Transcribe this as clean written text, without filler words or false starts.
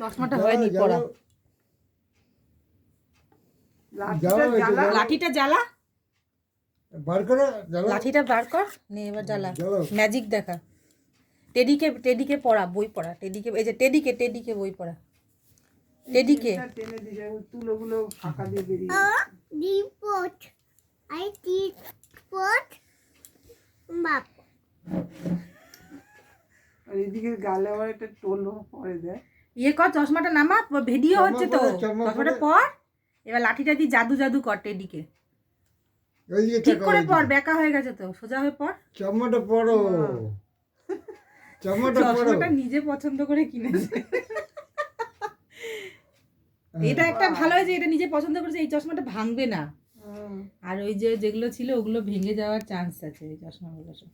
চশমাটা হয়নি পড়া। লাঠিটা জ্বালা, বার করে লাঠিটা বার কর, নে এবার জ্বালা, ম্যাজিক দেখা। টেডিকে পড়া, বই পড়া, টেডিকে, এই যে টেডিকে বই পড়া, টেডিকে। তুলোগুলো ফাঁকা দিয়ে বেরিয়ে রিপোর্ট আই রিপোর্ট বাপ। আর এদিকে গালে আবার একটা টোলো পরে দেয়। ইয়ে কর, চশমাটা নামা, ভিডিও হচ্ছে তো, চশমাটা পর। এবার লাঠিটা দিয়ে জাদু কর টেডিকে। ঠিক করে পর, বেকা হয়ে গেছে তো, সোজা হয়ে পর। চশমাটা পরো, চশমাটা নিজে পছন্দ করে কিনেছে। এটা একটা ভালো হয়েছে, এটা নিজে পছন্দ করেছে, এই চশমাটা ভাঙবে না। আর ওই যে যেগুলো ছিল ওগুলো ভেঙে যাওয়ার চান্স আছে, এই চশমাগুলো সব।